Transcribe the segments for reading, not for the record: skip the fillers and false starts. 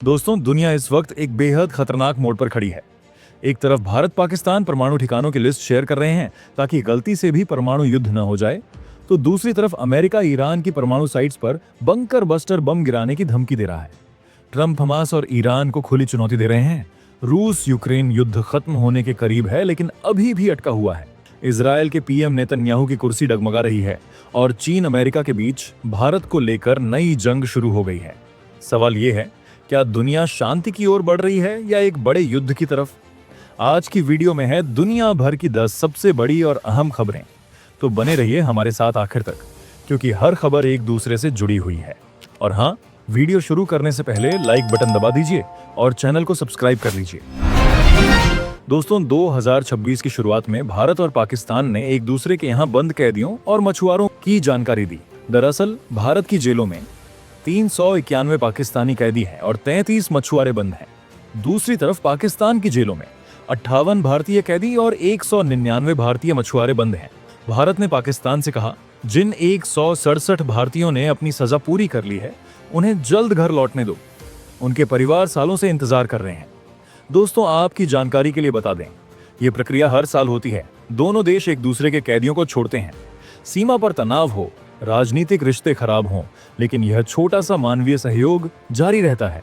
दोस्तों, दुनिया इस वक्त एक बेहद खतरनाक मोड़ पर खड़ी है। एक तरफ भारत पाकिस्तान परमाणु ठिकानों की लिस्ट शेयर कर रहे हैं ताकि गलती से भी परमाणु युद्ध न हो जाए, तो दूसरी तरफ अमेरिका ईरान की परमाणु साइट्स पर बंकर बस्टर बम गिराने की धमकी दे रहा है। ट्रंप हमास और ईरान को खुली चुनौती दे रहे हैं। रूस यूक्रेन युद्ध खत्म होने के करीब है, लेकिन अभी भी अटका हुआ है। इजरायल के पीएम नेतन्याहू की कुर्सी डगमगा रही है और चीन अमेरिका के बीच भारत को लेकर नई जंग शुरू हो गई है। सवाल यह है, क्या दुनिया शांति की ओर बढ़ रही है या एक बड़े युद्ध की तरफ? आज की वीडियो में है दुनिया भर की 10 सबसे बड़ी और अहम खबरें। तो बने रहिए हमारे साथ आखिर तक, क्योंकि हर खबर एक दूसरे से जुड़ी हुई है। और हाँ, वीडियो शुरू करने से पहले लाइक बटन दबा दीजिए और चैनल को सब्सक्राइब कर लीजिए। दोस्तों, 2026 की शुरुआत में भारत और पाकिस्तान ने एक दूसरे के यहाँ बंद कैदियों और मछुआरों की जानकारी दी। दरअसल भारत की जेलों में 391 पाकिस्तानी कैदी हैं और 33 मछुआरे बंद हैं। दूसरी तरफ पाकिस्तान की जेलों में 58 भारतीय कैदी और 199 भारतीय मछुआरे बंद हैं। भारत ने पाकिस्तान से कहा, जिन 167 भारतीयों ने अपनी सजा पूरी कर ली है, उन्हें जल्द घर लौटने दो। उनके परिवार सालों से इंतजार कर रहे हैं। दोस्तों, आपकी जानकारी के लिए बता दें, ये प्रक्रिया हर साल होती है। दोनों देश एक दूसरे के कैदियों को छोड़ते हैं। सीमा पर तनाव हो, राजनीतिक रिश्ते खराब हों, लेकिन यह छोटा सा मानवीय सहयोग जारी रहता है।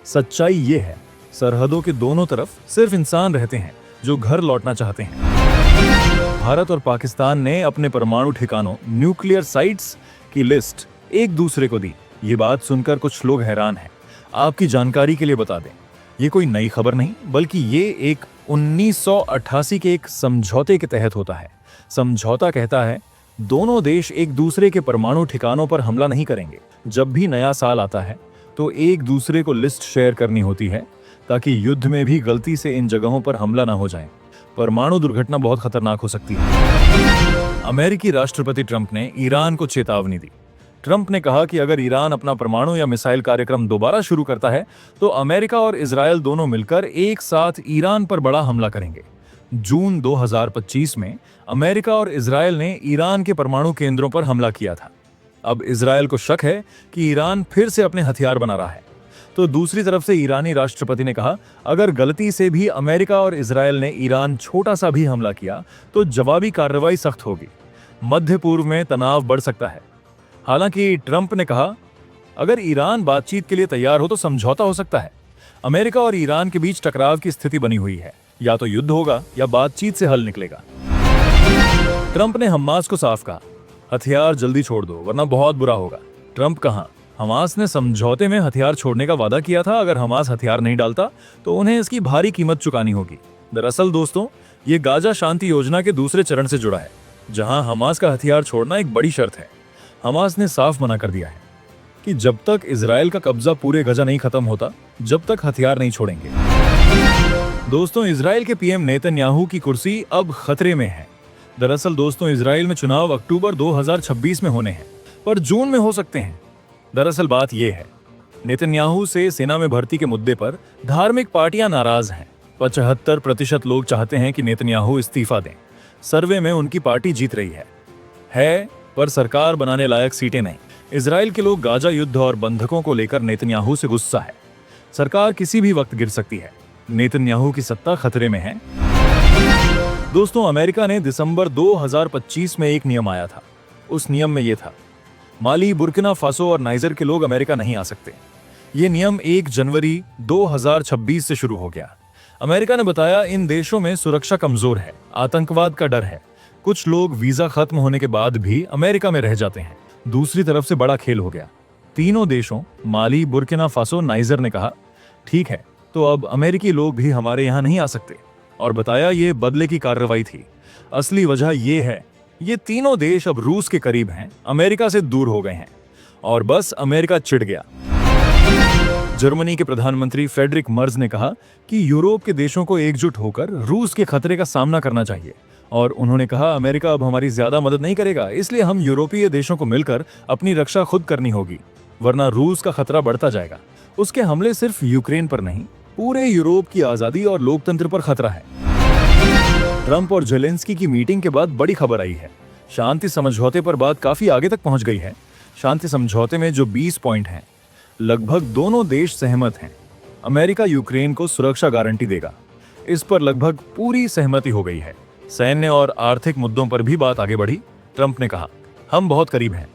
सच्चाई ये है, सरहदों के दोनों तरफ सिर्फ इंसान रहते हैं जो घर लौटना चाहते हैं। भारत और पाकिस्तान ने अपने परमाणु ठिकानों न्यूक्लियर साइट्स की लिस्ट एक दूसरे को दी। ये बात सुनकर कुछ लोग हैरान हैं। आपकी जानकारी के लिए बता दें, ये कोई नई खबर नहीं, बल्कि ये एक 1988 के एक समझौते के तहत होता है। समझौता कहता है, दोनों देश एक दूसरे के परमाणु ठिकानों पर हमला नहीं करेंगे। जब भी नया साल आता है तो एक दूसरे को लिस्ट शेयर करनी होती है, ताकि युद्ध में भी गलती से इन जगहों पर हमला ना हो जाए। परमाणु दुर्घटना बहुत खतरनाक हो सकती है। अमेरिकी राष्ट्रपति ट्रंप ने ईरान को चेतावनी दी। ट्रंप ने कहा कि अगर ईरान अपना परमाणु या मिसाइल कार्यक्रम दोबारा शुरू करता है तो अमेरिका और इजरायल दोनों मिलकर एक साथ ईरान पर बड़ा हमला करेंगे। जून 2025 में अमेरिका और इजरायल ने ईरान के परमाणु केंद्रों पर हमला किया था। अब इजरायल को शक है कि ईरान फिर से अपने हथियार बना रहा है। तो दूसरी तरफ से ईरानी राष्ट्रपति ने कहा, अगर गलती से भी अमेरिका और इजरायल ने ईरान छोटा सा भी हमला किया तो जवाबी कार्रवाई सख्त होगी। मध्य पूर्व में तनाव बढ़ सकता है। हालांकि ट्रंप ने कहा, अगर ईरान बातचीत के लिए तैयार हो तो समझौता हो सकता है। अमेरिका और ईरान के बीच टकराव की स्थिति बनी हुई है। या तो युद्ध होगा या बातचीत से हल निकलेगा। ट्रंप ने हमास को साफ कहा, हथियार जल्दी छोड़ दो वरना बहुत बुरा होगा। ट्रंप कहा, हमास ने समझौते में हथियार छोड़ने का वादा किया था। अगर हमास हथियार नहीं डालता तो उन्हें इसकी भारी कीमत चुकानी होगी। दरअसल दोस्तों, ये गाजा शांति योजना के दूसरे चरण से जुड़ा है, जहां हमास का हथियार छोड़ना एक बड़ी शर्त है। हमास ने साफ मना कर दिया है कि जब तक इजरायल का कब्जा पूरे गजा नहीं खत्म होता, जब तक हथियार नहीं छोड़ेंगे। दोस्तों, इजरायल के पीएम नेतन्याहू की कुर्सी अब खतरे में है। दरअसल दोस्तों, इजरायल में चुनाव अक्टूबर 2026 में होने हैं, पर जून में हो सकते हैं। दरअसल बात यह है, नेतन्याहू से सेना में भर्ती के मुद्दे पर धार्मिक पार्टियां नाराज हैं। 75% लोग चाहते हैं कि नेतन्याहू इस्तीफा दें। सर्वे में उनकी पार्टी जीत रही है, पर सरकार बनाने लायक सीटें नहीं। इजरायल के लोग गाजा युद्ध और बंधकों को लेकर नेतन्याहू से गुस्सा है। सरकार किसी भी वक्त गिर सकती है। नेतन्याहू की सत्ता खतरे में है। दोस्तों, अमेरिका ने दिसंबर 2025 में एक नियम आया था। उस नियम में यह था, माली, बुर्किना फासो और नाइजर के लोग अमेरिका नहीं आ सकते। ये नियम 1 जनवरी 2026 से शुरू हो गया। अमेरिका ने बताया, इन देशों में सुरक्षा कमजोर है, आतंकवाद का डर है। कुछ लोग वीजा खत्म होने के बाद भी अमेरिका में रह जाते हैं। दूसरी तरफ से बड़ा खेल हो गया। तीनों देशों माली, बुर्किना फासो, नाइजर ने कहा, ठीक है, तो अब अमेरिकी लोग भी हमारे यहाँ नहीं आ सकते, और बताया ये बदले की कार्रवाई थी। असली वजह ये है, ये तीनों देश अब रूस के करीब हैं, अमेरिका से दूर हो गए हैं, और बस अमेरिका चिढ़ गया। जर्मनी के प्रधानमंत्री फ्रेडरिक मर्ज ने कहा कि यूरोप के देशों को एकजुट होकर रूस के खतरे का सामना करना चाहिए, और उन्होंने कहा, अमेरिका अब हमारी ज्यादा मदद नहीं करेगा, इसलिए हम यूरोपीय देशों को मिलकर अपनी रक्षा खुद करनी होगी, वरना रूस का खतरा बढ़ता जाएगा। उसके हमले सिर्फ यूक्रेन पर नहीं, पूरे यूरोप की आजादी और लोकतंत्र पर खतरा है। ट्रंप और जेलेंस्की की मीटिंग के बाद बड़ी खबर आई है। शांति समझौते पर बात काफी आगे तक पहुंच गई है। शांति समझौते में जो 20 पॉइंट हैं, लगभग दोनों देश सहमत हैं। अमेरिका यूक्रेन को सुरक्षा गारंटी देगा। इस पर लगभग पूरी सहमति हो गई है। सैन्य और आर्थिक मुद्दों पर भी बात आगे बढ़ी। ट्रंप ने कहा, हम बहुत करीब हैं,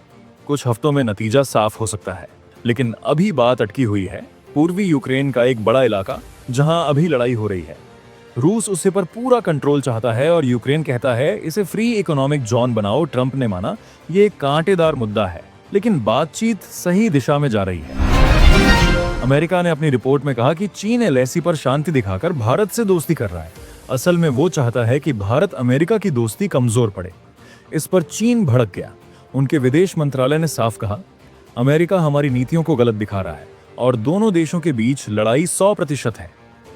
कुछ हफ्तों में नतीजा साफ हो सकता है। लेकिन अभी बात अटकी हुई है पूर्वी यूक्रेन का एक बड़ा इलाका, जहां अभी लड़ाई हो रही है। रूस उसे पर पूरा कंट्रोल चाहता है और यूक्रेन कहता है इसे फ्री इकोनॉमिक जोन बनाओ। ट्रंप ने माना ये एक कांटेदार मुद्दा है, लेकिन बातचीत सही दिशा में जा रही है। अमेरिका ने अपनी रिपोर्ट में कहा कि चीन एलएसी पर शांति दिखाकर भारत से दोस्ती कर रहा है। असल में वो चाहता है कि भारत अमेरिका की दोस्ती कमजोर पड़े। इस पर चीन भड़क गया। उनके विदेश मंत्रालय ने साफ कहा, अमेरिका हमारी नीतियों को गलत दिखा रहा है और दोनों देशों के बीच लड़ाई 100% है,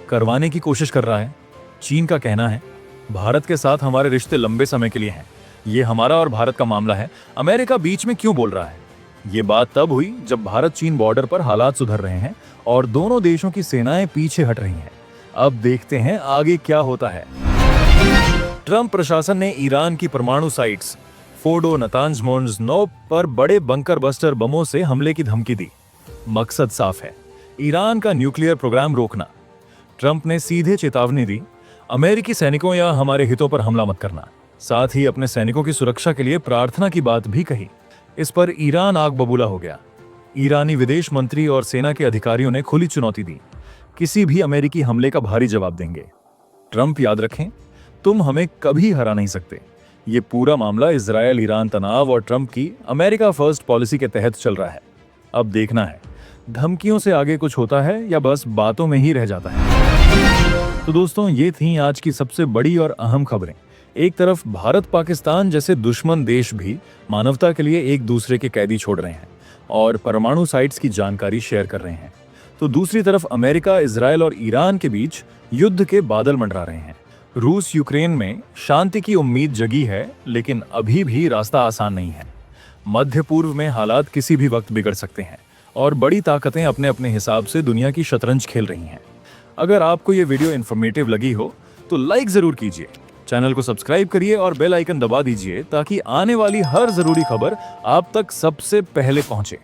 करवाने की कोशिश कर रहा है। चीन का कहना है, भारत के साथ हमारे रिश्ते लंबे समय के लिए हैं, ये हमारा और भारत का मामला है, अमेरिका बीच में क्यों बोल रहा है। ये बात तब हुई जब भारत चीन बॉर्डर पर हालात सुधर रहे हैं और दोनों देशों की सेनाएं पीछे हट रही हैं। अब देखते हैं आगे क्या होता है। ट्रंप प्रशासन ने ईरान की परमाणु साइट्स फोर्डो, नतांज, मोन्स पर बड़े बंकर बस्टर बमों से हमले की धमकी दी। मकसद साफ है, ईरान का न्यूक्लियर प्रोग्राम रोकना। ट्रंप ने सीधे चेतावनी दी, अमेरिकी सैनिकों या हमारे हितों पर हमला मत करना। साथ ही अपने सैनिकों की सुरक्षा के लिए प्रार्थना की बात भी कही। इस पर ईरान आग बबूला हो गया। ईरानी विदेश मंत्री और सेना के अधिकारियों ने खुली चुनौती दी, किसी भी अमेरिकी हमले का भारी जवाब देंगे। ट्रंप, याद रखें, तुम हमें कभी हरा नहीं सकते। ये पूरा मामला इजरायल ईरान तनाव और ट्रंप की अमेरिका फर्स्ट पॉलिसी के तहत चल रहा है। अब देखना है धमकियों से आगे कुछ होता है या बस बातों में ही रह जाता है। तो दोस्तों, ये थी आज की सबसे बड़ी और अहम खबरें। एक तरफ भारत पाकिस्तान जैसे दुश्मन देश भी मानवता के लिए एक दूसरे के कैदी छोड़ रहे हैं और परमाणु साइट्स की जानकारी शेयर कर रहे हैं, तो दूसरी तरफ अमेरिका, इजरायल और ईरान के बीच युद्ध के बादल मंडरा रहे हैं। रूस यूक्रेन में शांति की उम्मीद जगी है, लेकिन अभी भी रास्ता आसान नहीं है। मध्य पूर्व में हालात किसी भी वक्त बिगड़ सकते हैं और बड़ी ताकतें अपने अपने हिसाब से दुनिया की शतरंज खेल रही हैं। अगर आपको ये वीडियो इन्फॉर्मेटिव लगी हो तो लाइक जरूर कीजिए, चैनल को सब्सक्राइब करिए और बेल आइकन दबा दीजिए ताकि आने वाली हर जरूरी खबर आप तक सबसे पहले पहुंचे।